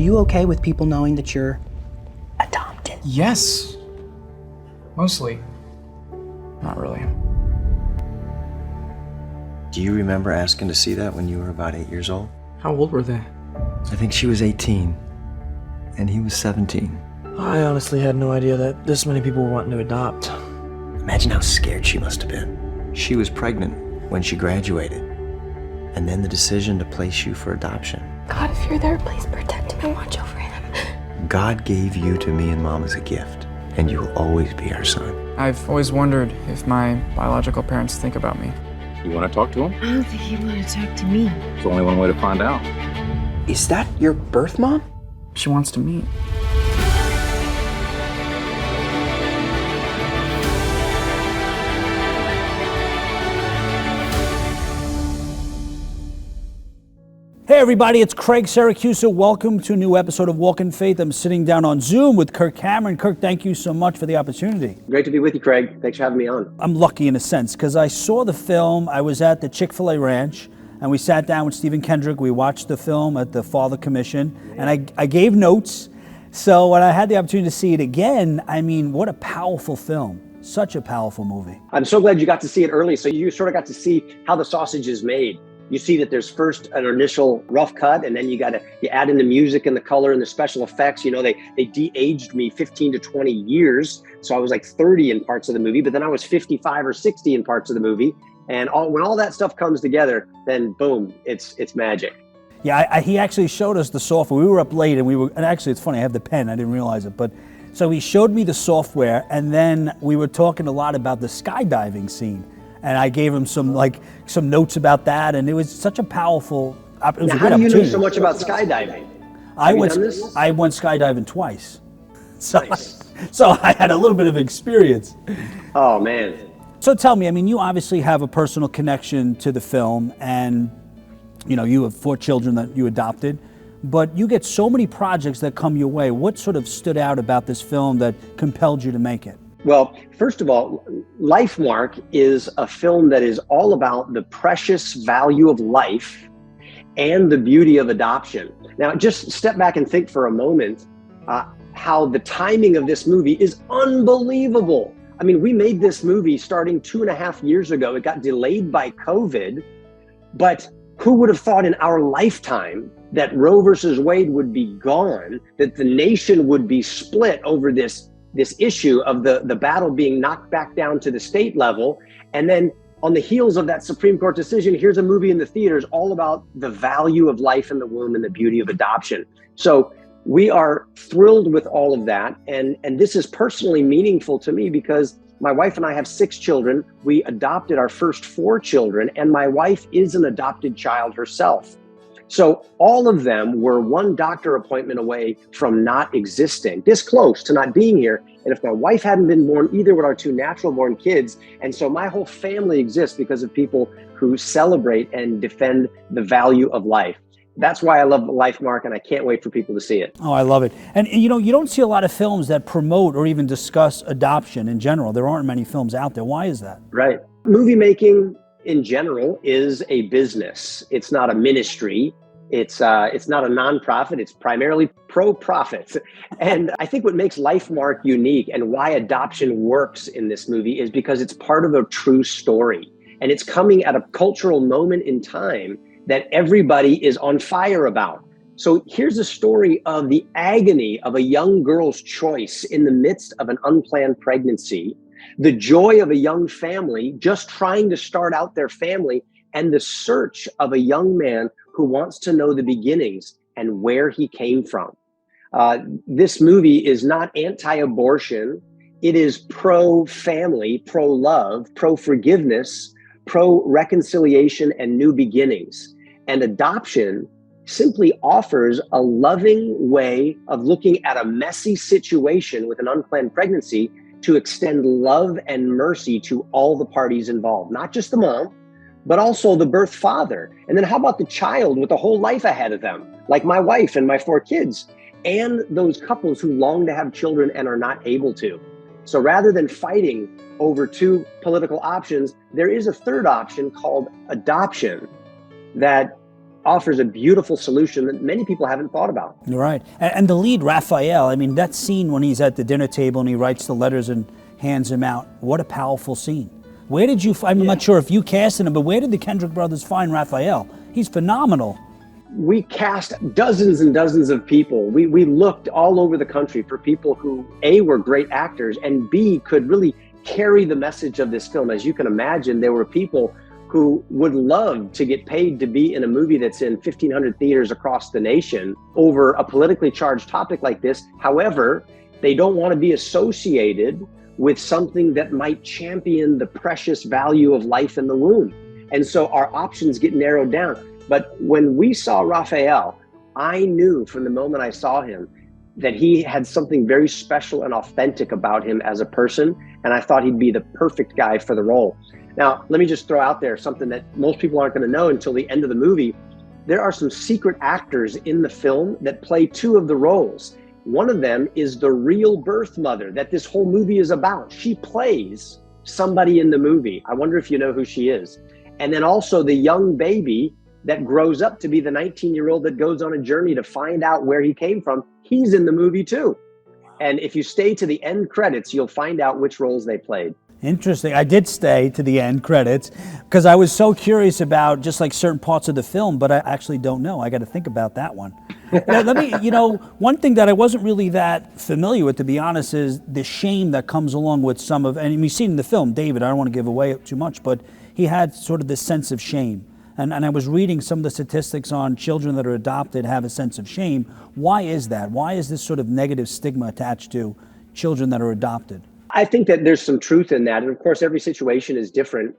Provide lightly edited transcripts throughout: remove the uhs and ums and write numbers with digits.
you okay with people knowing that you're adopted? Yes. Mostly. Not really. Do you remember asking to see that when you were about 8 years old? How old were they? I think she was 18, and he was 17. I honestly had no idea that this many people were wanting to adopt. Imagine how scared she must have been. She was pregnant when she graduated, and then the decision to place you for adoption. God, if you're there, please protect him and watch over him. God gave you to me and Mom as a gift, and you will always be our son. I've always wondered if my biological parents think about me. You want to talk to him? I don't think he'd want to talk to me. There's only one way to find out. Is that your birth mom? She wants to meet. Hey everybody, it's Craig Syracusa. Welcome to a new episode of Walk in Faith. I'm sitting down on Zoom with Kirk Cameron. Kirk, thank you so much for the opportunity. Great to be with you, Craig. Thanks for having me on. I'm lucky in a sense because I saw the film. I was at the Chick-fil-A Ranch and we sat down with Stephen Kendrick. We watched the film at the Father Commission and I gave notes. So when I had the opportunity to see it again, I mean, what a powerful film. Such a powerful movie. I'm so glad you got to see it early. So you sort of got to see how the sausage is made. You see that there's first an initial rough cut, and then you add in the music and the color and the special effects. You know, they de-aged me 15 to 20 years. So I was like 30 in parts of the movie, but then I was 55 or 60 in parts of the movie. And when all that stuff comes together, then boom, it's magic. Yeah, he actually showed us the software. We were up late and actually it's funny, I have the pen, I didn't realize it. But so he showed me the software and then we were talking a lot about the skydiving scene. And I gave him some notes about that, and it was such a powerful. It was a how good do you know opportunity. so much about skydiving? I Have you done this? went skydiving twice, so Nice. so I had a little bit of experience. Oh man. So tell me, I mean, you obviously have a personal connection to the film, and you know you have 4 children that you adopted, but you get so many projects that come your way. What sort of stood out about this film that compelled you to make it? Well, first of all, LifeMark is a film that is all about the precious value of life and the beauty of adoption. Now, just step back and think for a moment how the timing of this movie is unbelievable. I mean, we made this movie starting 2.5 years ago. It got delayed by COVID, but who would have thought in our lifetime that Roe versus Wade would be gone, that the nation would be split over this issue of the battle being knocked back down to the state level. And then on the heels of that Supreme Court decision, here's a movie in the theaters all about the value of life in the womb and the beauty of adoption. So we are thrilled with all of that. And this is personally meaningful to me because my wife and I have 6 children. We adopted our first 4 children, and my wife is an adopted child herself. So all of them were one doctor appointment away from not existing, this close to not being here. And if my wife hadn't been born, either would our 2 natural born kids. And so my whole family exists because of people who celebrate and defend the value of life. That's why I love LifeMark, and I can't wait for people to see it. Oh, I love it. And you know, you don't see a lot of films that promote or even discuss adoption in general. There aren't many films out there. Why is that? Right. Movie making in general is a business. It's not a ministry. It's not a nonprofit. It's primarily pro-profit. And I think what makes LifeMark unique and why adoption works in this movie is because it's part of a true story. And it's coming at a cultural moment in time that everybody is on fire about. So here's a story of the agony of a young girl's choice in the midst of an unplanned pregnancy, the joy of a young family just trying to start out their family, and the search of a young man who wants to know the beginnings and where he came from. This movie is not anti-abortion. It is pro-family, pro-love, pro-forgiveness, pro-reconciliation, and new beginnings. And adoption simply offers a loving way of looking at a messy situation with an unplanned pregnancy to extend love and mercy to all the parties involved, not just the mom, but also the birth father. And then how about the child with a whole life ahead of them, like my wife and my 4 kids, and those couples who long to have children and are not able to. So rather than fighting over 2 political options, there is a third option called adoption that offers a beautiful solution that many people haven't thought about. You're right. And the lead, Raphael, I mean, that scene when he's at the dinner table and he writes the letters and hands them out, what a powerful scene. Where did you, I'm not sure if you casted him, but where did the Kendrick brothers find Raphael? He's phenomenal. We cast dozens and dozens of people. We looked all over the country for people who, A, were great actors, and B, could really carry the message of this film. As you can imagine, there were people who would love to get paid to be in a movie that's in 1,500 theaters across the nation over a politically charged topic like this. However, they don't want to be associated with something that might champion the precious value of life in the womb. And so our options get narrowed down. But when we saw Raphael, I knew from the moment I saw him that he had something very special and authentic about him as a person. And I thought he'd be the perfect guy for the role. Now, let me just throw out there something that most people aren't going to know until the end of the movie. There are some secret actors in the film that play two of the roles. One of them is the real birth mother that this whole movie is about. She plays somebody in the movie. I wonder if you know who she is. And then also the young baby that grows up to be the 19-year-old that goes on a journey to find out where he came from. He's in the movie too. And if you stay to the end credits, you'll find out which roles they played. Interesting. I did stay to the end credits because I was so curious about just like certain parts of the film, but I actually don't know. I got to think about that one. Let me, one thing that I wasn't really that familiar with, to be honest, is the shame that comes along with some of, and we've seen in the film, David, I don't want to give away too much, but he had sort of this sense of shame. And I was reading some of the statistics on children that are adopted have a sense of shame. Why is that? Why is this sort of negative stigma attached to children that are adopted? I think that there's some truth in that. And of course, every situation is different.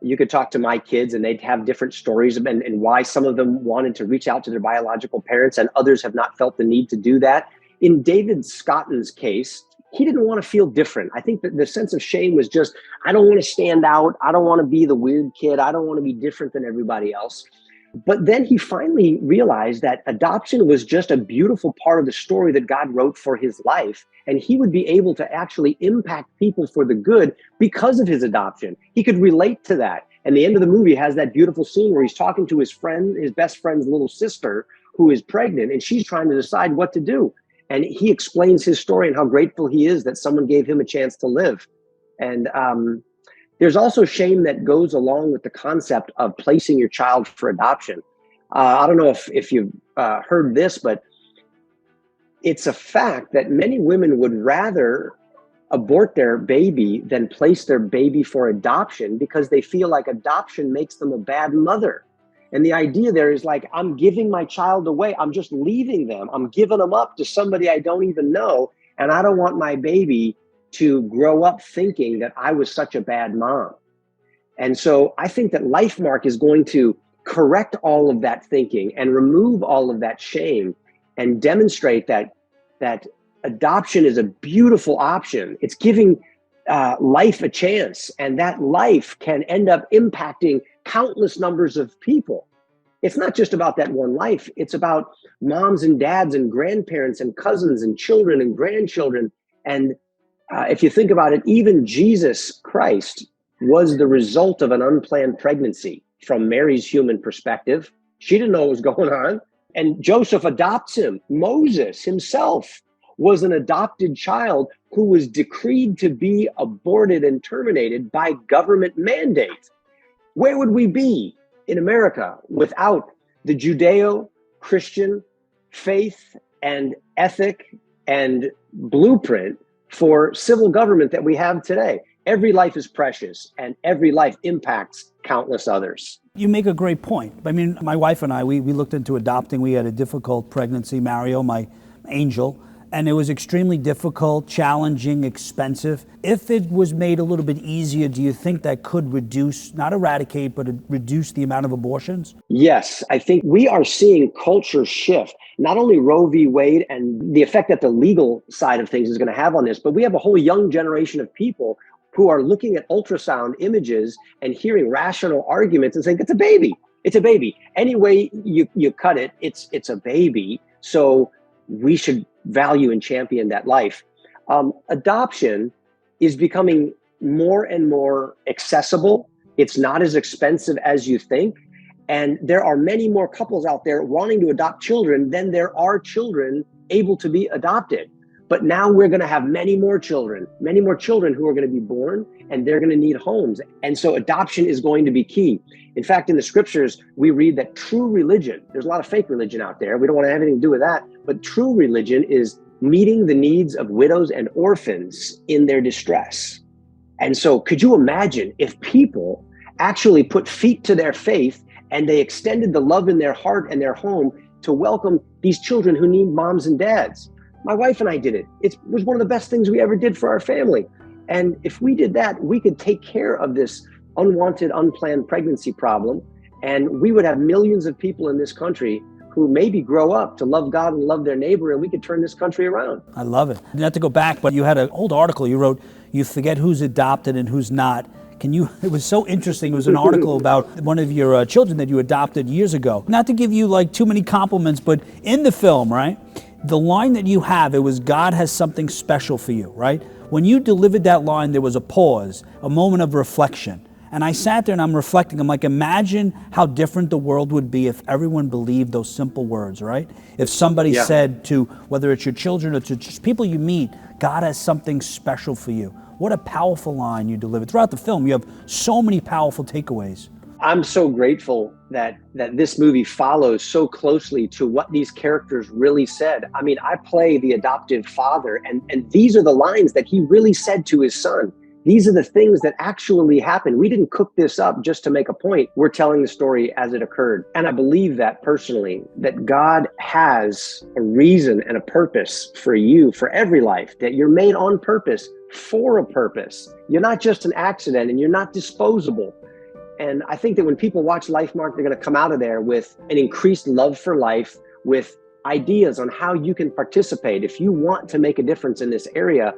You could talk to my kids and they'd have different stories and why some of them wanted to reach out to their biological parents and others have not felt the need to do that. In David Scotton's case, he didn't want to feel different. I think that the sense of shame was just, I don't want to stand out. I don't want to be the weird kid. I don't want to be different than everybody else. But then he finally realized that adoption was just a beautiful part of the story that God wrote for his life. And he would be able to actually impact people for the good because of his adoption. He could relate to that. And the end of the movie has that beautiful scene where he's talking to his friend, his best friend's little sister, who is pregnant, and she's trying to decide what to do. And he explains his story and how grateful he is that someone gave him a chance to live. And there's also shame that goes along with the concept of placing your child for adoption. I don't know if you've heard this, but it's a fact that many women would rather abort their baby than place their baby for adoption because they feel like adoption makes them a bad mother. And the idea there is like, I'm giving my child away. I'm just leaving them. I'm giving them up to somebody I don't even know. And I don't want my baby to grow up thinking that I was such a bad mom. And so I think that LifeMark is going to correct all of that thinking and remove all of that shame and demonstrate that adoption is a beautiful option. It's giving life a chance, and that life can end up impacting countless numbers of people. It's not just about that one life. It's about moms and dads and grandparents and cousins and children and grandchildren. And if you think about it, even Jesus Christ was the result of an unplanned pregnancy from Mary's human perspective. She didn't know what was going on. And Joseph adopts him. Moses himself was an adopted child who was decreed to be aborted and terminated by government mandate. Where would we be in America without the Judeo-Christian faith and ethic and blueprint for civil government that we have today? Every life is precious and every life impacts countless others. You make a great point. I mean, my wife and I, we looked into adopting. We had a difficult pregnancy, Mario, my angel, and it was extremely difficult, challenging, expensive. If it was made a little bit easier, do you think that could reduce, not eradicate, but reduce the amount of abortions? Yes, I think we are seeing culture shift. Not only Roe v. Wade and the effect that the legal side of things is going to have on this, but we have a whole young generation of people who are looking at ultrasound images and hearing rational arguments and saying, it's a baby. It's a baby. Any way you cut it, it's a baby. So we should value and champion that life. Adoption is becoming more and more accessible. It's not as expensive as you think. And there are many more couples out there wanting to adopt children than there are children able to be adopted. But now we're going to have many more children who are going to be born, and they're going to need homes. And so adoption is going to be key. In fact, in the scriptures, we read that true religion, there's a lot of fake religion out there. We don't want to have anything to do with that. But true religion is meeting the needs of widows and orphans in their distress. And so could you imagine if people actually put feet to their faith and they extended the love in their heart and their home to welcome these children who need moms and dads? My wife and I did it. It was one of the best things we ever did for our family. And if we did that, we could take care of this unwanted, unplanned pregnancy problem. And we would have millions of people in this country who maybe grow up to love God and love their neighbor, and we could turn this country around. I love it. Not to go back, but you had an old article you wrote, you forget who's adopted and who's not. It was so interesting. It was an article about one of your children that you adopted years ago. Not to give you like too many compliments, but in the film, right? The line that you have, it was God has something special for you, right? When you delivered that line, there was a pause, a moment of reflection. And I sat there and I'm reflecting. I'm like, imagine how different the world would be if everyone believed those simple words, right? If somebody said to, whether it's your children or to just people you meet, God has something special for you. What a powerful line you delivered. Throughout the film, you have so many powerful takeaways. I'm so grateful that this movie follows so closely to what these characters really said. I mean, I play the adoptive father, and these are the lines that he really said to his son. These are the things that actually happened. We didn't cook this up just to make a point. We're telling the story as it occurred. And I believe that personally, that God has a reason and a purpose for you, for every life, that you're made on purpose for a purpose. You're not just an accident, and you're not disposable. And I think that when people watch LifeMark, they're going to come out of there with an increased love for life, with ideas on how you can participate. If you want to make a difference in this area,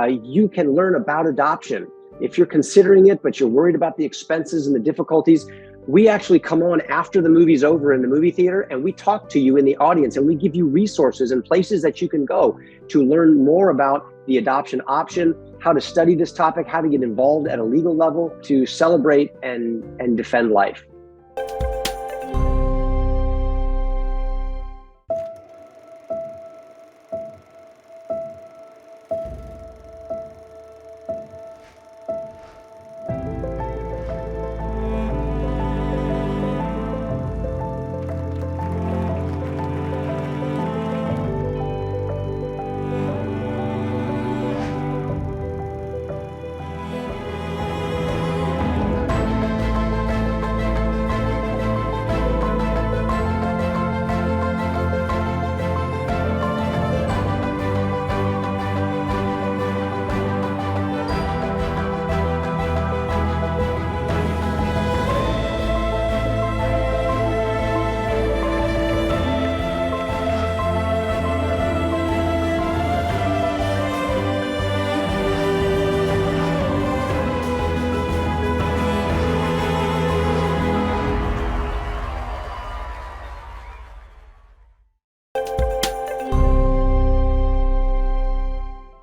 you can learn about adoption. If you're considering it, but you're worried about the expenses and the difficulties, we actually come on after the movie's over in the movie theater, and we talk to you in the audience, and we give you resources and places that you can go to learn more about the adoption option, how to study this topic, how to get involved at a legal level to celebrate and defend life.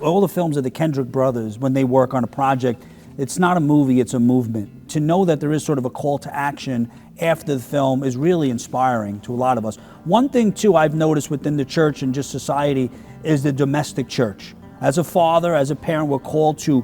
All the films of the Kendrick Brothers, when they work on a project, it's not a movie, it's a movement. To know that there is sort of a call to action after the film is really inspiring to a lot of us. One thing, too, I've noticed within the church and just society is the domestic church. As a father, as a parent, we're called to,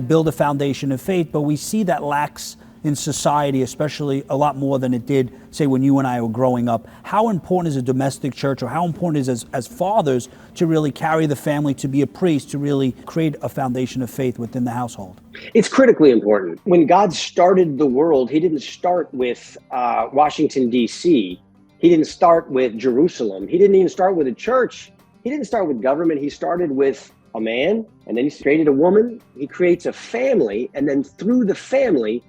build a foundation of faith, but we see that lacks in society, especially a lot more than it did, say, when you and I were growing up. How important is a domestic church, or how important is it as fathers to really carry the family, to be a priest, to really create a foundation of faith within the household? It's critically important. When God started the world, he didn't start with Washington, D.C. He didn't start with Jerusalem. He didn't even start with a church. He didn't start with government. He started with a man, and then he created a woman. He creates a family, and then through the family,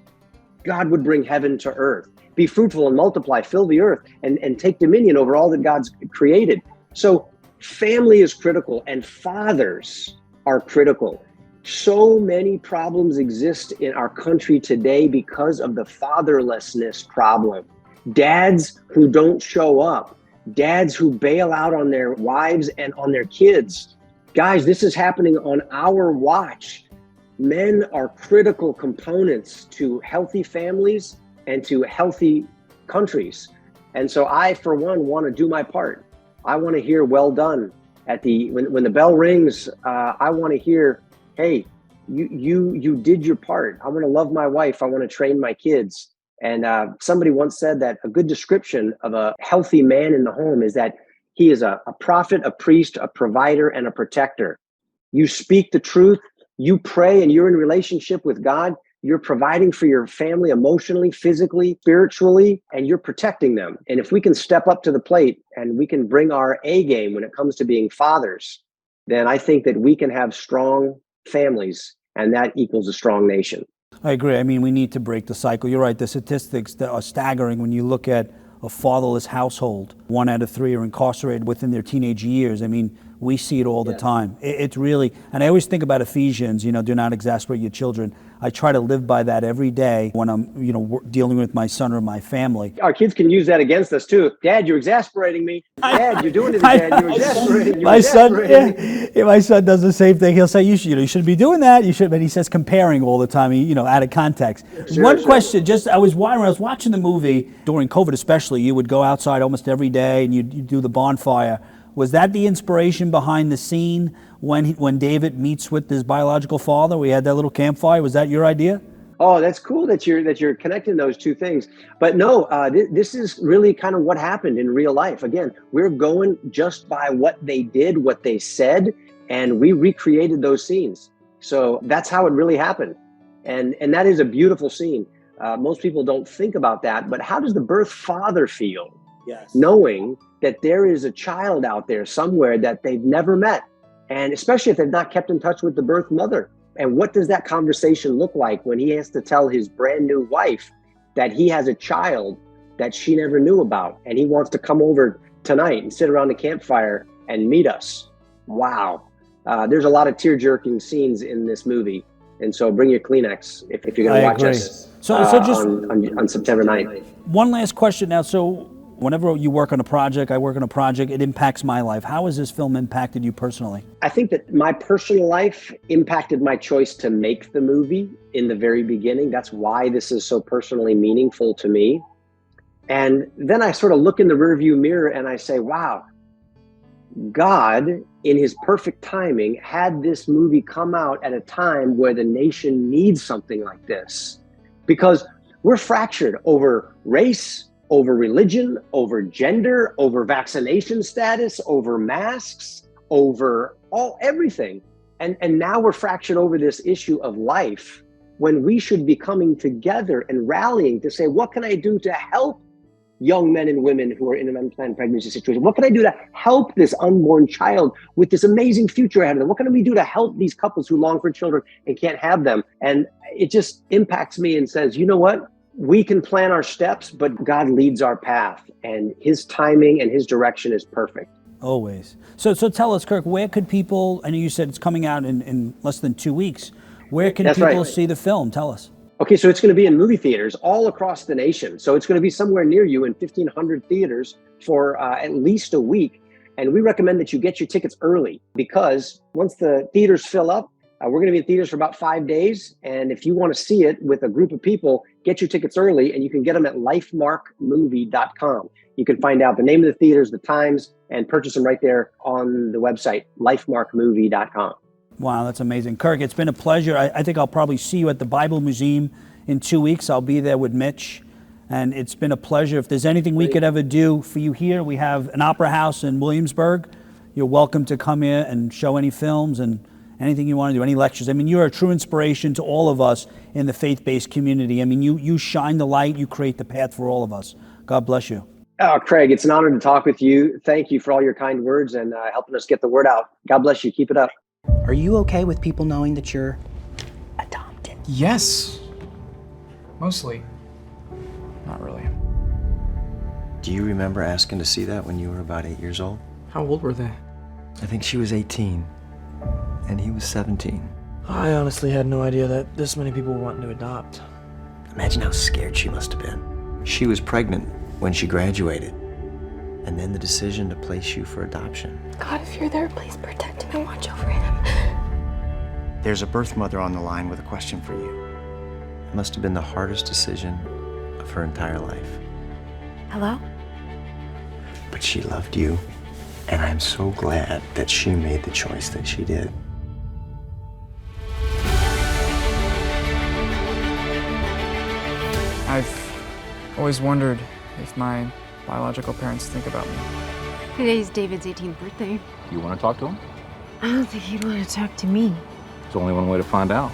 God would bring heaven to earth. Be fruitful and multiply, fill the earth, and take dominion over all that God's created. So family is critical, and fathers are critical. So many problems exist in our country today because of the fatherlessness problem. Dads who don't show up, dads who bail out on their wives and on their kids. Guys, this is happening on our watch. Men are critical components to healthy families and to healthy countries. And so I, for one, want to do my part. I want to hear "well done" when the bell rings. I want to hear, "Hey, you did your part. I want to love my wife. I want to train my kids." And somebody once said that a good description of a healthy man in the home is that he is a prophet, a priest, a provider, and a protector. You speak the truth, you pray, and you're in relationship with God. You're providing for your family emotionally, physically, spiritually, and you're protecting them. And if we can step up to the plate and we can bring our A game when it comes to being fathers, then I think that we can have strong families, and that equals a strong nation. I agree. I mean, we need to break the cycle. You're right. The statistics that are staggering when you look at a fatherless household. 1 out of 3 are incarcerated within their teenage years. I mean, we see it all the time. It's really, and I always think about Ephesians, do not exasperate your children. I try to live by that every day when I'm, dealing with my son or my family. Our kids can use that against us too. Dad, you're exasperating me. Dad, you're doing it again. You're exasperating me. My son does the same thing. He'll say, you shouldn't be doing that. You should, but he says comparing all the time, out of context. One question, I was watching the movie during COVID especially, you would go outside almost every day and you'd do the bonfire. Was that the inspiration behind the scene when David meets with his biological father? We had that little campfire. Was that your idea? Oh, that's cool that you're connecting those two things. But no, this is really kind of what happened in real life. Again, we're going just by what they did, what they said, and we recreated those scenes. So that's how it really happened. And that is a beautiful scene. Most people don't think about that, but how does the birth father feel? Yes. Knowing that there is a child out there somewhere that they've never met, and especially if they've not kept in touch with the birth mother. And what does that conversation look like when he has to tell his brand new wife that he has a child that she never knew about, and he wants to come over tonight and sit around the campfire and meet us? Wow. There's a lot of tear-jerking scenes in this movie. And so bring your Kleenex if you're going to watch us on September 9th. One last question now. So whenever you work on a project, I work on a project, it impacts my life. How has this film impacted you personally? I think that my personal life impacted my choice to make the movie in the very beginning. That's why this is so personally meaningful to me. And then I sort of look in the rearview mirror and I say, wow, God, in his perfect timing, had this movie come out at a time where the nation needs something like this. Because we're fractured over race, over religion, over gender, over vaccination status, over masks, over everything. And now we're fractured over this issue of life, when we should be coming together and rallying to say, what can I do to help young men and women who are in an unplanned pregnancy situation? What can I do to help this unborn child with this amazing future ahead of them? What can we do to help these couples who long for children and can't have them? And it just impacts me and says, you know what? We can plan our steps, but God leads our path, and his timing and his direction is perfect. Always. So tell us, Kirk, where could people, I know you said it's coming out in less than 2 weeks. Where can people see the film? Tell us. Okay, so it's going to be in movie theaters all across the nation. So it's going to be somewhere near you in 1,500 theaters for at least a week. And we recommend that you get your tickets early, because once the theaters fill up, we're going to be in theaters for about 5 days. And if you want to see it with a group of people, get your tickets early, and you can get them at LifeMarkMovie.com. You can find out the name of the theaters, the times, and purchase them right there on the website, LifeMarkMovie.com. Wow, that's amazing. Kirk, it's been a pleasure. I think I'll probably see you at the Bible Museum in 2 weeks. I'll be there with Mitch. And it's been a pleasure. If there's anything we could ever do for you here, we have an opera house in Williamsburg. You're welcome to come here and show any films and anything you want to do, any lectures. I mean, you're a true inspiration to all of us in the faith-based community. I mean, you shine the light, you create the path for all of us. God bless you. Oh, Craig, it's an honor to talk with you. Thank you for all your kind words and helping us get the word out. God bless you. Keep it up. Are you okay with people knowing that you're adopted? Yes. Mostly. Not really. Do you remember asking to see that when you were about 8 years old? How old were they? I think she was 18, and he was 17. I honestly had no idea that this many people were wanting to adopt. Imagine how scared she must have been. She was pregnant when she graduated, and then the decision to place you for adoption. God, if you're there, please protect him and watch over him. There's a birth mother on the line with a question for you. It must have been the hardest decision of her entire life. Hello? But she loved you, and I'm so glad that she made the choice that she did. I've always wondered if my biological parents think about me. Today's David's 18th birthday. You want to talk to him? I don't think he'd want to talk to me. There's only one way to find out.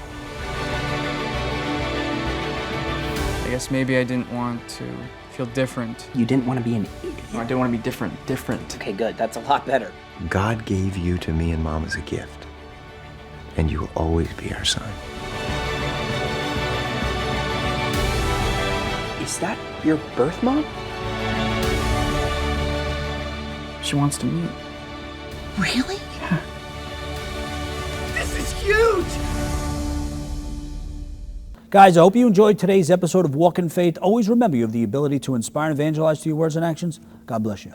I guess maybe I didn't want to feel different. You didn't want to be an idiot. I didn't want to be different. Okay, good. That's a lot better. God gave you to me and Mom as a gift, and you will always be our son. Is that your birth mom? She wants to meet. Really? Yeah. This is huge! Guys, I hope you enjoyed today's episode of Walk in Faith. Always remember you have the ability to inspire and evangelize through your words and actions. God bless you.